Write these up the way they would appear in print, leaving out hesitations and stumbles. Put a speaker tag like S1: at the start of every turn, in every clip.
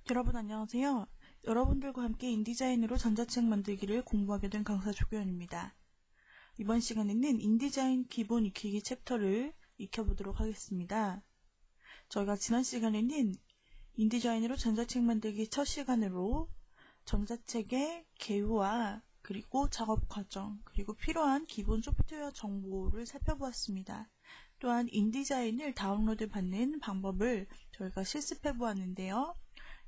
S1: 여러분 안녕하세요. 여러분들과 함께 인디자인으로 전자책 만들기를 공부하게 된 강사 조교연입니다. 이번 시간에는 인디자인 기본 익히기 챕터를 익혀보도록 하겠습니다. 저희가 지난 시간에는 인디자인으로 전자책 만들기 첫 시간으로 전자책의 개요와 그리고 작업 과정, 그리고 필요한 기본 소프트웨어 정보를 살펴보았습니다. 또한 인디자인을 다운로드 받는 방법을 저희가 실습해 보았는데요.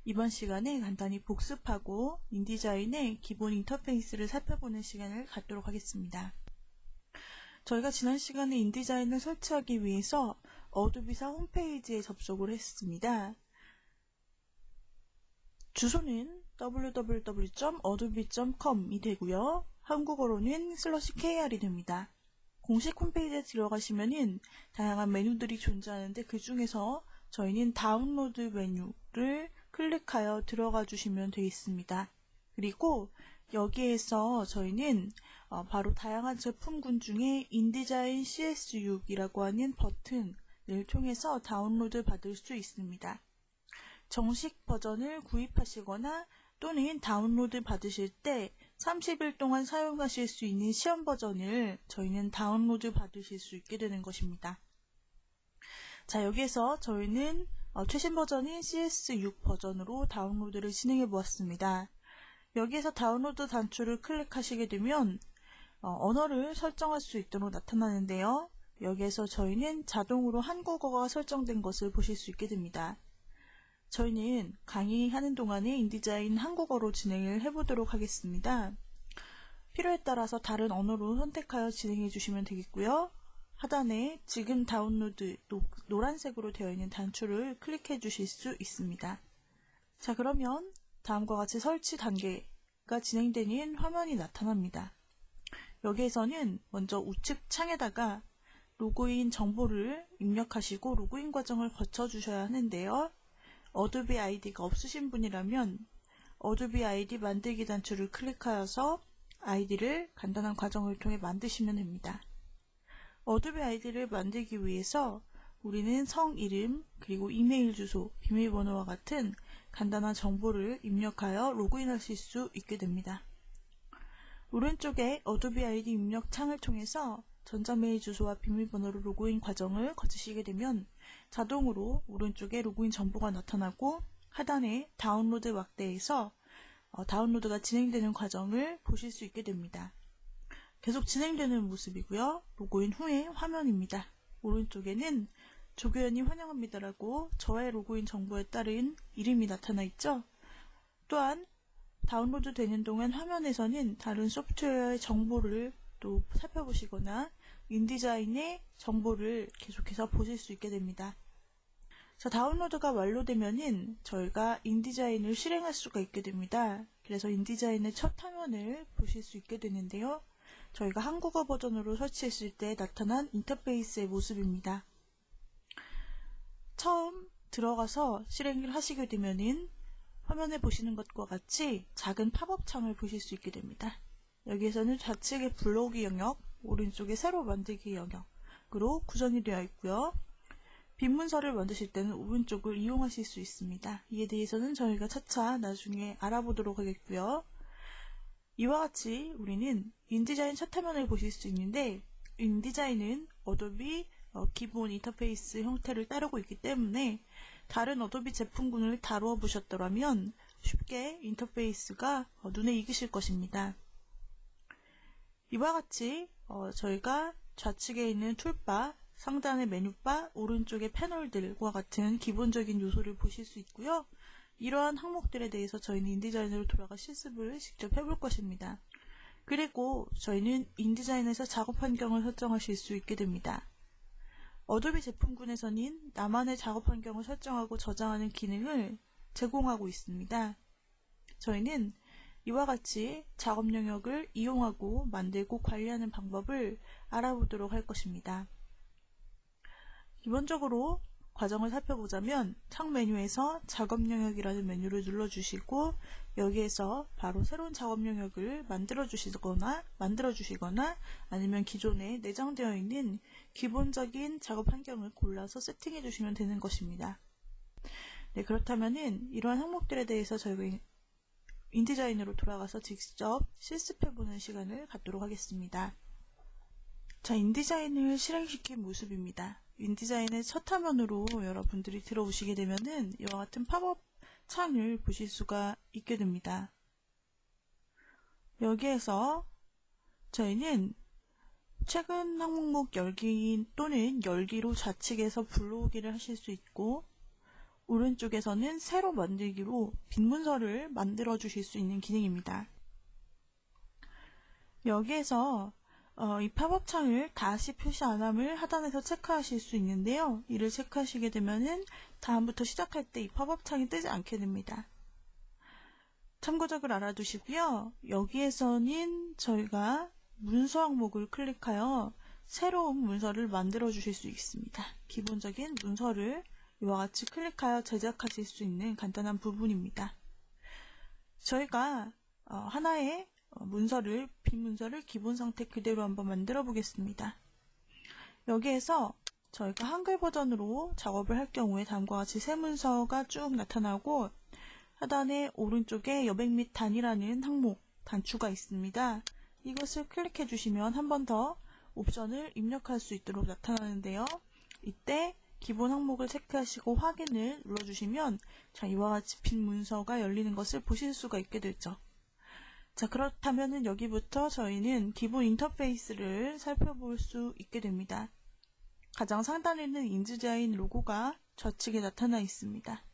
S1: 이번 시간에 간단히 복습하고 인디자인의 기본 인터페이스를 살펴보는 시간을 갖도록 하겠습니다. 저희가 지난 시간에 인디자인을 설치하기 위해서 어도비사 홈페이지에 접속을 했습니다. 주소는 www.adobe.com이 되고요. 한국어로는 /kr이 됩니다. 공식 홈페이지에 들어가시면은 다양한 메뉴들이 존재하는데 그 중에서 저희는 다운로드 메뉴를 클릭하여 들어가 주시면 되겠습니다. 그리고 여기에서 저희는 바로 다양한 제품군 중에 인디자인 CS6이라고 하는 버튼을 통해서 다운로드 받을 수 있습니다. 정식 버전을 구입하시거나 또는 다운로드 받으실 때 30일 동안 사용하실 수 있는 시험 버전을 저희는 다운로드 받으실 수 있게 되는 것입니다. 자, 여기에서 저희는 최신 버전인 CS6 버전으로 다운로드를 진행해 보았습니다. 여기에서 다운로드 단추를 클릭하시게 되면 언어를 설정할 수 있도록 나타나는데요. 여기에서 저희는 자동으로 한국어가 설정된 것을 보실 수 있게 됩니다. 저희는 강의하는 동안에 인디자인 한국어로 진행을 해보도록 하겠습니다. 필요에 따라서 다른 언어로 선택하여 진행해 주시면 되겠고요. 하단에 지금 다운로드 노란색으로 되어 있는 단추를 클릭해 주실 수 있습니다. 자, 그러면 다음과 같이 설치 단계가 진행되는 화면이 나타납니다. 여기에서는 먼저 우측 창에다가 로그인 정보를 입력하시고 로그인 과정을 거쳐 주셔야 하는데요. 어도비 아이디가 없으신 분이라면 어도비 아이디 만들기 단추를 클릭하여서 아이디를 간단한 과정을 통해 만드시면 됩니다. 어도비 아이디를 만들기 위해서 우리는 성 이름, 그리고 이메일 주소, 비밀번호와 같은 간단한 정보를 입력하여 로그인하실 수 있게 됩니다. 오른쪽에 어도비 아이디 입력 창을 통해서 전자메일 주소와 비밀번호로 로그인 과정을 거치시게 되면 자동으로 오른쪽에 로그인 정보가 나타나고 하단에 다운로드 막대에서 다운로드가 진행되는 과정을 보실 수 있게 됩니다. 계속 진행되는 모습이고요. 로그인 후의 화면입니다. 오른쪽에는 조교연이 환영합니다라고 저의 로그인 정보에 따른 이름이 나타나 있죠. 또한 다운로드 되는 동안 화면에서는 다른 소프트웨어의 정보를 또 살펴보시거나 인디자인의 정보를 계속해서 보실 수 있게 됩니다. 자, 다운로드가 완료되면은 저희가 인디자인을 실행할 수가 있게 됩니다. 그래서 인디자인의 첫 화면을 보실 수 있게 되는데요. 저희가 한국어 버전으로 설치했을 때 나타난 인터페이스의 모습입니다. 처음 들어가서 실행을 하시게 되면은 화면에 보시는 것과 같이 작은 팝업 창을 보실 수 있게 됩니다. 여기에서는 좌측에 블로그 영역, 오른쪽에 새로 만들기 영역으로 구성이 되어 있고요. 빈 문서를 만드실 때는 오른쪽을 이용하실 수 있습니다. 이에 대해서는 저희가 차차 나중에 알아보도록 하겠고요. 이와 같이 우리는 인디자인 첫 화면을 보실 수 있는데 인디자인은 어도비 기본 인터페이스 형태를 따르고 있기 때문에 다른 어도비 제품군을 다루어 보셨더라면 쉽게 인터페이스가 눈에 익으실 것입니다. 이와 같이 저희가 좌측에 있는 툴바, 상단의 메뉴바, 오른쪽의 패널들과 같은 기본적인 요소를 보실 수 있고요. 이러한 항목들에 대해서 저희는 인디자인으로 돌아가 실습을 직접 해볼 것입니다. 그리고 저희는 인디자인에서 작업 환경을 설정하실 수 있게 됩니다. 어도비 제품군에서는 나만의 작업 환경을 설정하고 저장하는 기능을 제공하고 있습니다. 저희는 이와 같이 작업 영역을 이용하고 만들고 관리하는 방법을 알아보도록 할 것입니다. 기본적으로 과정을 살펴보자면 창 메뉴에서 작업 영역이라는 메뉴를 눌러주시고 여기에서 바로 새로운 작업 영역을 만들어 주시거나 아니면 기존에 내장되어 있는 기본적인 작업 환경을 골라서 세팅해 주시면 되는 것입니다. 네, 그렇다면은 이러한 항목들에 대해서 저희가 인디자인으로 돌아가서 직접 실습해보는 시간을 갖도록 하겠습니다. 자, 인디자인을 실행시킨 모습입니다. 인디자인의 첫 화면으로 여러분들이 들어오시게 되면은 이와 같은 팝업 창을 보실 수가 있게 됩니다. 여기에서 저희는 최근 항목 열기 또는 열기로 좌측에서 불러오기를 하실 수 있고, 오른쪽에서는 새로 만들기로 빈 문서를 만들어 주실 수 있는 기능입니다. 여기에서 이 팝업 창을 다시 표시 안 함을 하단에서 체크하실 수 있는데요. 이를 체크하시게 되면은 다음부터 시작할 때 이 팝업 창이 뜨지 않게 됩니다. 참고적으로 알아두시고요. 여기에서는 저희가 문서 항목을 클릭하여 새로운 문서를 만들어 주실 수 있습니다. 기본적인 문서를 이와 같이 클릭하여 제작하실 수 있는 간단한 부분입니다. 저희가 하나의 빈 문서를 기본 상태 그대로 한번 만들어 보겠습니다. 여기에서 저희가 한글 버전으로 작업을 할 경우에 다음과 같이 새 문서가 쭉 나타나고, 하단에 오른쪽에 여백 및 단이라는 항목 단추가 있습니다. 이것을 클릭해 주시면 한 번 더 옵션을 입력할 수 있도록 나타나는데요. 이때 기본 항목을 체크하시고 확인을 눌러주시면 자, 이와 같이 빈 문서가 열리는 것을 보실 수가 있게 되죠. 자, 그렇다면은 여기부터 저희는 기본 인터페이스를 살펴볼 수 있게 됩니다. 가장 상단에는 인디자인 로고가 좌측에 나타나 있습니다.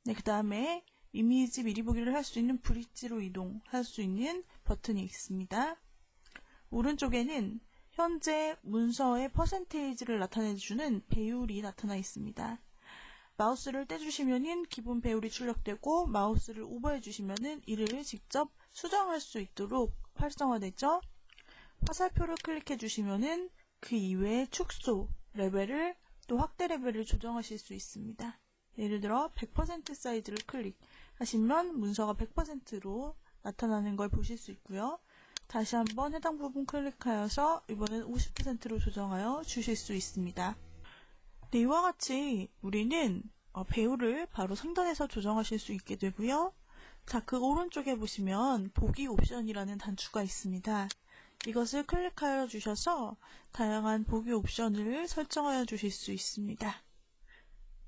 S1: 네, 그 다음에 이미지 미리 보기를 할 수 있는 브릿지로 이동할 수 있는 버튼이 있습니다. 오른쪽에는 현재 문서의 퍼센테이지를 나타내주는 배율이 나타나 있습니다. 마우스를 떼주시면 기본 배율이 출력되고, 마우스를 오버해주시면 이를 직접 수정할 수 있도록 활성화되죠. 화살표를 클릭해주시면 그 이외의 축소 레벨을 또 확대 레벨을 조정하실 수 있습니다. 예를 들어 100% 사이즈를 클릭하시면 문서가 100%로 나타나는 걸 보실 수 있고요. 다시 한번 해당 부분 클릭하여서 이번엔 50%로 조정하여 주실 수 있습니다. 네, 이와 같이 우리는 배율을 바로 상단에서 조정하실 수 있게 되고요. 자, 그 오른쪽에 보시면 보기 옵션이라는 단추가 있습니다. 이것을 클릭하여 주셔서 다양한 보기 옵션을 설정하여 주실 수 있습니다.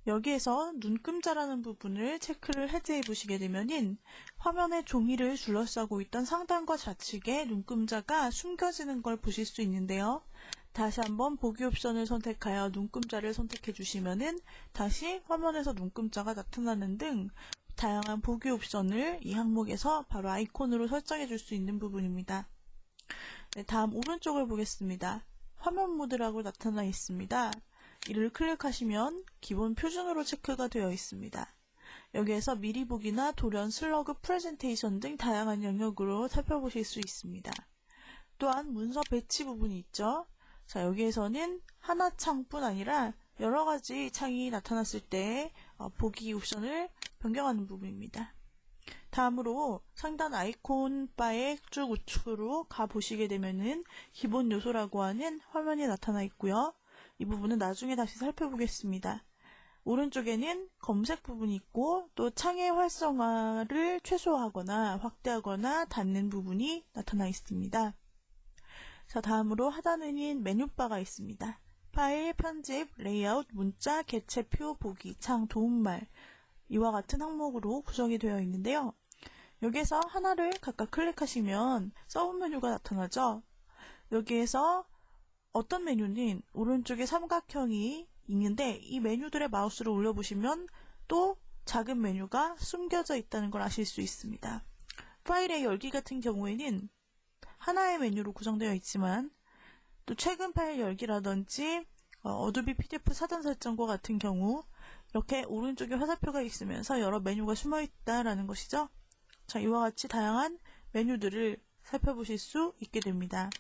S1: 여기에서 눈금자라는 부분을 체크를 해제해 보시게 되면은 화면에 종이를 둘러싸고 있던 상단과 좌측에 눈금자가 숨겨지는 걸 보실 수 있는데요. 다시 한번 보기 옵션을 선택하여 눈금자를 선택해 주시면은 다시 화면에서 눈금자가 나타나는 등 다양한 보기 옵션을 이 항목에서 바로 아이콘으로 설정해 줄 수 있는 부분입니다. 네, 다음 오른쪽을 보겠습니다. 화면 모드라고 나타나 있습니다. 이를 클릭하시면 기본 표준으로 체크가 되어 있습니다. 여기에서 미리 보기나 돌연, 슬러그, 프레젠테이션 등 다양한 영역으로 살펴보실 수 있습니다. 또한 문서 배치 부분이 있죠. 자, 여기에서는 하나 창뿐 아니라 여러 가지 창이 나타났을 때 보기 옵션을 변경하는 부분입니다. 다음으로 상단 아이콘 바의 쭉 우측으로 가보시게 되면은 기본 요소라고 하는 화면이 나타나 있고요. 이 부분은 나중에 다시 살펴보겠습니다. 오른쪽에는 검색 부분이 있고 또 창의 활성화를 최소화하거나 확대하거나 닫는 부분이 나타나 있습니다. 자, 다음으로 하단에는 메뉴바가 있습니다. 파일, 편집, 레이아웃, 문자, 개체표, 보기, 창, 도움말 이와 같은 항목으로 구성이 되어 있는데요. 여기에서 하나를 각각 클릭하시면 서브 메뉴가 나타나죠. 여기에서 어떤 메뉴는 오른쪽에 삼각형이 있는데 이 메뉴들의 마우스를 올려보시면 또 작은 메뉴가 숨겨져 있다는 걸 아실 수 있습니다. 파일의 열기 같은 경우에는 하나의 메뉴로 구성되어 있지만 또 최근 파일 열기라든지 어도비 PDF 사전 설정과 같은 경우 이렇게 오른쪽에 화살표가 있으면서 여러 메뉴가 숨어 있다라는 것이죠. 자, 이와 같이 다양한 메뉴들을 살펴보실 수 있게 됩니다.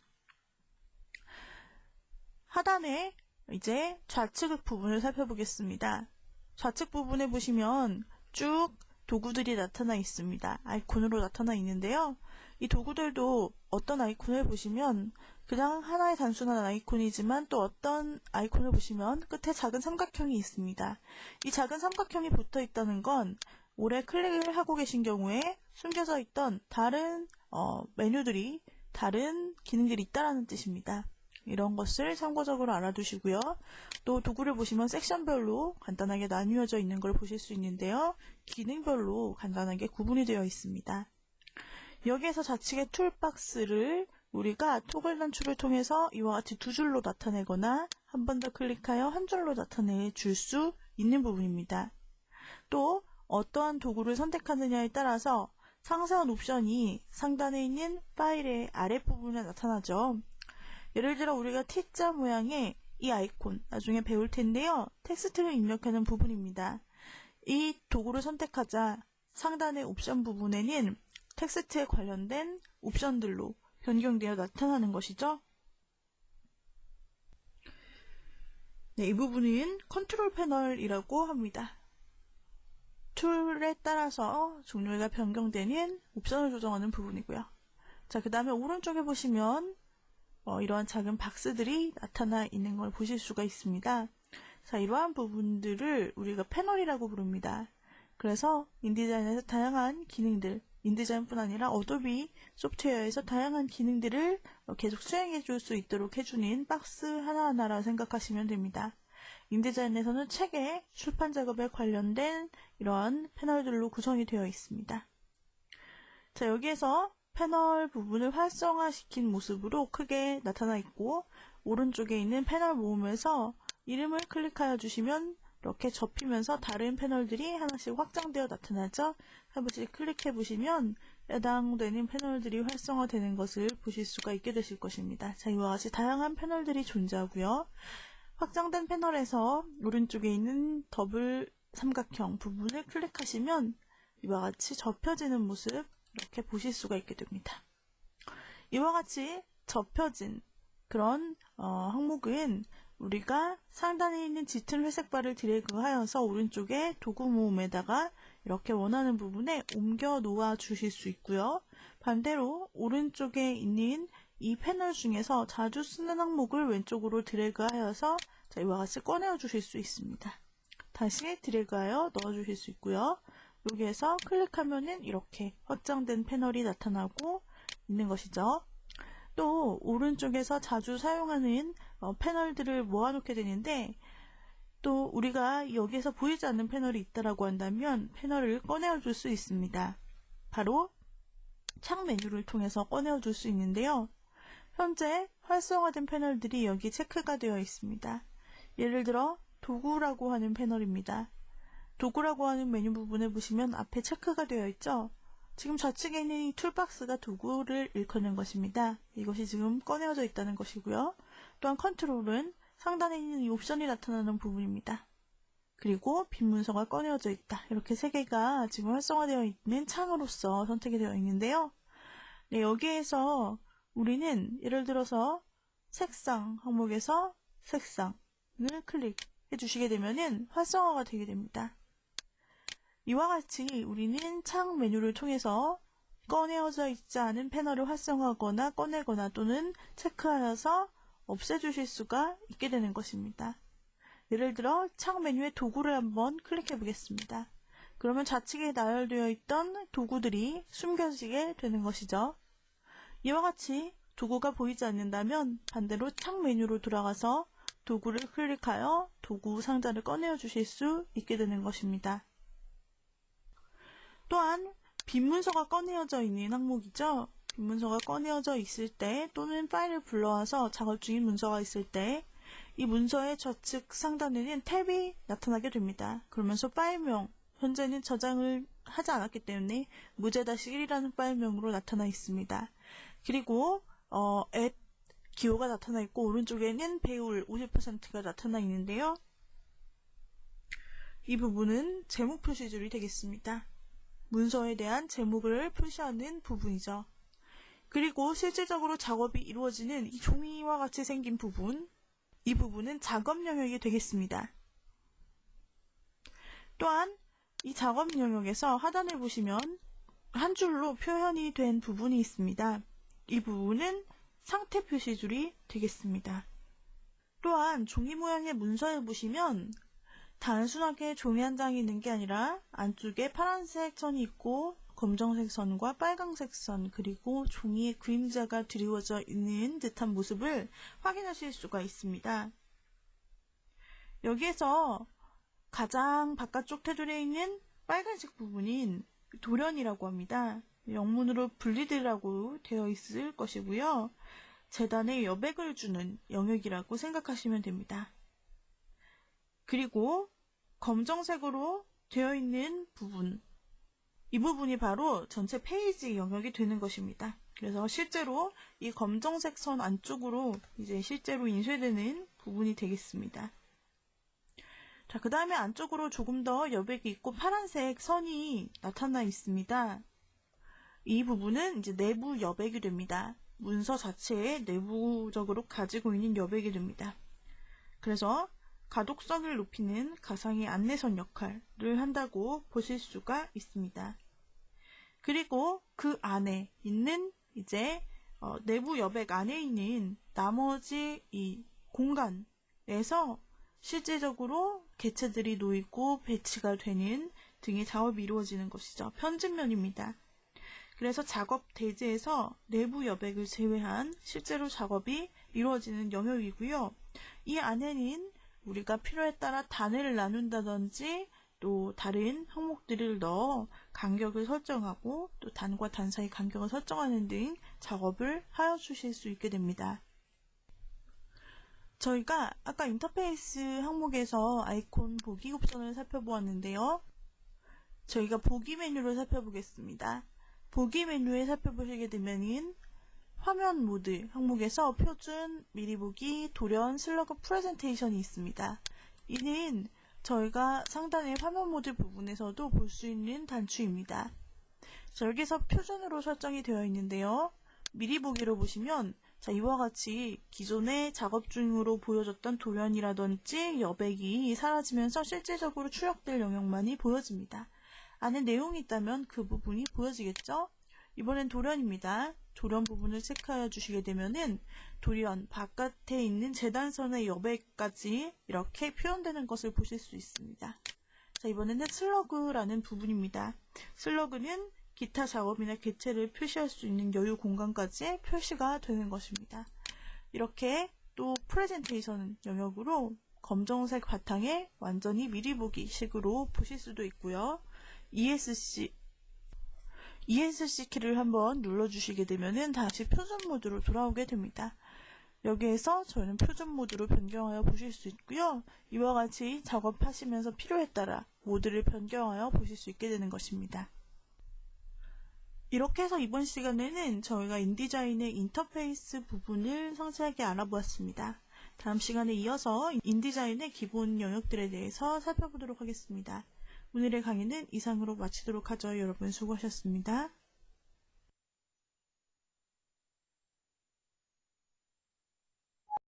S1: 하단에 이제 좌측 부분을 살펴보겠습니다. 좌측 부분에 보시면 쭉 도구들이 나타나 있습니다. 아이콘으로 나타나 있는데요. 이 도구들도 어떤 아이콘을 보시면 그냥 하나의 단순한 아이콘이지만 또 어떤 아이콘을 보시면 끝에 작은 삼각형이 있습니다. 이 작은 삼각형이 붙어 있다는 건 오래 클릭을 하고 계신 경우에 숨겨져 있던 다른 메뉴들이, 다른 기능들이 있다는 뜻입니다. 이런 것을 참고적으로 알아두시고요. 또 도구를 보시면 섹션별로 간단하게 나뉘어져 있는 걸 보실 수 있는데요. 기능별로 간단하게 구분이 되어 있습니다. 여기에서 좌측의 툴박스를 우리가 토글 단축을 통해서 이와 같이 두 줄로 나타내거나 한 번 더 클릭하여 한 줄로 나타내 줄 수 있는 부분입니다. 또 어떠한 도구를 선택하느냐에 따라서 상세한 옵션이 상단에 있는 파일의 아랫부분에 나타나죠. 예를 들어 우리가 T자 모양의 이 아이콘, 나중에 배울 텐데요. 텍스트를 입력하는 부분입니다. 이 도구를 선택하자 상단의 옵션 부분에는 텍스트에 관련된 옵션들로 변경되어 나타나는 것이죠. 네, 이 부분은 컨트롤 패널이라고 합니다. 툴에 따라서 종류가 변경되는 옵션을 조정하는 부분이고요. 자, 그 다음에 오른쪽에 보시면 이러한 작은 박스들이 나타나 있는 걸 보실 수가 있습니다. 자, 이러한 부분들을 우리가 패널이라고 부릅니다. 그래서 인디자인에서 다양한 기능들, 인디자인뿐 아니라 어도비 소프트웨어에서 다양한 기능들을 계속 수행해 줄 수 있도록 해주는 박스 하나하나라 생각하시면 됩니다. 인디자인에서는 책의 출판 작업에 관련된 이러한 패널들로 구성이 되어 있습니다. 자, 여기에서 패널 부분을 활성화시킨 모습으로 크게 나타나 있고, 오른쪽에 있는 패널 모음에서 이름을 클릭하여 주시면 이렇게 접히면서 다른 패널들이 하나씩 확장되어 나타나죠. 한 번씩 클릭해 보시면 해당되는 패널들이 활성화되는 것을 보실 수가 있게 되실 것입니다. 자, 이와 같이 다양한 패널들이 존재하고요. 확장된 패널에서 오른쪽에 있는 더블 삼각형 부분을 클릭하시면 이와 같이 접혀지는 모습 이렇게 보실 수가 있게 됩니다. 이와 같이 접혀진 그런 항목은 우리가 상단에 있는 짙은 회색 바를 드래그하여서 오른쪽에 도구 모음에다가 이렇게 원하는 부분에 옮겨 놓아 주실 수 있고요. 반대로 오른쪽에 있는 이 패널 중에서 자주 쓰는 항목을 왼쪽으로 드래그하여서 이와 같이 꺼내어 주실 수 있습니다. 다시 드래그하여 넣어 주실 수 있고요. 여기에서 클릭하면은 이렇게 확장된 패널이 나타나고 있는 것이죠. 또 오른쪽에서 자주 사용하는 패널들을 모아놓게 되는데, 또 우리가 여기에서 보이지 않는 패널이 있다라고 한다면 패널을 꺼내어 줄 수 있습니다. 바로 창 메뉴를 통해서 꺼내어 줄 수 있는데요. 현재 활성화된 패널들이 여기 체크가 되어 있습니다. 예를 들어 도구라고 하는 패널입니다. 도구라고 하는 메뉴 부분에 보시면 앞에 체크가 되어 있죠. 지금 좌측에 있는 이 툴박스가 도구를 일컫는 것입니다. 이것이 지금 꺼내어져 있다는 것이고요. 또한 컨트롤은 상단에 있는 이 옵션이 나타나는 부분입니다. 그리고 빈 문서가 꺼내어져 있다. 이렇게 세 개가 지금 활성화되어 있는 창으로서 선택이 되어 있는데요. 네, 여기에서 우리는 예를 들어서 색상 항목에서 색상을 클릭해 주시게 되면은 활성화가 되게 됩니다. 이와 같이 우리는 창 메뉴를 통해서 꺼내어져 있지 않은 패널을 활성화하거나 꺼내거나 또는 체크하여서 없애주실 수가 있게 되는 것입니다. 예를 들어 창 메뉴의 도구를 한번 클릭해 보겠습니다. 그러면 좌측에 나열되어 있던 도구들이 숨겨지게 되는 것이죠. 이와 같이 도구가 보이지 않는다면 반대로 창 메뉴로 돌아가서 도구를 클릭하여 도구 상자를 꺼내어 주실 수 있게 되는 것입니다. 또한 빈 문서가 꺼내어져 있는 항목이죠. 빈 문서가 꺼내어져 있을 때 또는 파일을 불러와서 작업 중인 문서가 있을 때 이 문서의 좌측 상단에는 탭이 나타나게 됩니다. 그러면서 파일명, 현재는 저장을 하지 않았기 때문에 무제-1이라는 파일명으로 나타나 있습니다. 그리고 at 기호가 나타나 있고 오른쪽에는 배울 50%가 나타나 있는데요. 이 부분은 제목 표시줄이 되겠습니다. 문서에 대한 제목을 표시하는 부분이죠. 그리고 실질적으로 작업이 이루어지는 이 종이와 같이 생긴 부분, 이 부분은 작업 영역이 되겠습니다. 또한 이 작업 영역에서 하단을 보시면 한 줄로 표현이 된 부분이 있습니다. 이 부분은 상태 표시줄이 되겠습니다. 또한 종이 모양의 문서를 보시면 단순하게 종이 한 장이 있는 게 아니라 안쪽에 파란색 선이 있고 검정색 선과 빨강색 선, 그리고 종이의 그림자가 드리워져 있는 듯한 모습을 확인하실 수가 있습니다. 여기에서 가장 바깥쪽 테두리에 있는 빨간색 부분인 돌연이라고 합니다. 영문으로 블리드라고 되어 있을 것이고요. 재단에 여백을 주는 영역이라고 생각하시면 됩니다. 그리고 검정색으로 되어 있는 부분, 이 부분이 바로 전체 페이지 영역이 되는 것입니다. 그래서 실제로 이 검정색 선 안쪽으로 이제 실제로 인쇄되는 부분이 되겠습니다. 자, 그 다음에 안쪽으로 조금 더 여백이 있고 파란색 선이 나타나 있습니다. 이 부분은 이제 내부 여백이 됩니다. 문서 자체에 내부적으로 가지고 있는 여백이 됩니다. 그래서 가독성을 높이는 가상의 안내선 역할을 한다고 보실 수가 있습니다. 그리고 그 안에 있는 이제 내부 여백 안에 있는 나머지 이 공간에서 실제적으로 개체들이 놓이고 배치가 되는 등의 작업이 이루어지는 것이죠. 편집면입니다. 그래서 작업 대지에서 내부 여백을 제외한 실제로 작업이 이루어지는 영역이고요. 이 안에는 우리가 필요에 따라 단을 나눈다든지 또 다른 항목들을 넣어 간격을 설정하고 또 단과 단 사이 간격을 설정하는 등 작업을 하여 주실 수 있게 됩니다. 저희가 아까 인터페이스 항목에서 아이콘 보기 옵션을 살펴보았는데요. 저희가 보기 메뉴를 살펴보겠습니다. 보기 메뉴에 살펴보시게 되면은 화면 모드 항목에서 표준, 미리 보기, 돌연, 슬러그 프레젠테이션이 있습니다. 이는 저희가 상단의 화면 모드 부분에서도 볼 수 있는 단추입니다. 자, 여기서 표준으로 설정이 되어 있는데요. 미리 보기로 보시면 자, 이와 같이 기존에 작업 중으로 보여졌던 돌연이라든지 여백이 사라지면서 실제적으로 추역될 영역만이 보여집니다. 안에 내용이 있다면 그 부분이 보여지겠죠? 이번엔 돌연입니다. 돌연 부분을 체크하여 주시게 되면은 돌연 바깥에 있는 재단선의 여백까지 이렇게 표현되는 것을 보실 수 있습니다. 자, 이번에는 슬러그라는 부분입니다. 슬러그는 기타 작업이나 개체를 표시할 수 있는 여유 공간까지 표시가 되는 것입니다. 이렇게 또 프레젠테이션 영역으로 검정색 바탕에 완전히 미리 보기 식으로 보실 수도 있고요. ESC 키를 한번 눌러주시게 되면은 다시 표준 모드로 돌아오게 됩니다. 여기에서 저희는 표준 모드로 변경하여 보실 수 있고요. 이와 같이 작업하시면서 필요에 따라 모드를 변경하여 보실 수 있게 되는 것입니다. 이렇게 해서 이번 시간에는 저희가 인디자인의 인터페이스 부분을 상세하게 알아보았습니다. 다음 시간에 이어서 인디자인의 기본 영역들에 대해서 살펴보도록 하겠습니다. 오늘의 강의는 이상으로 마치도록 하죠. 여러분 수고하셨습니다.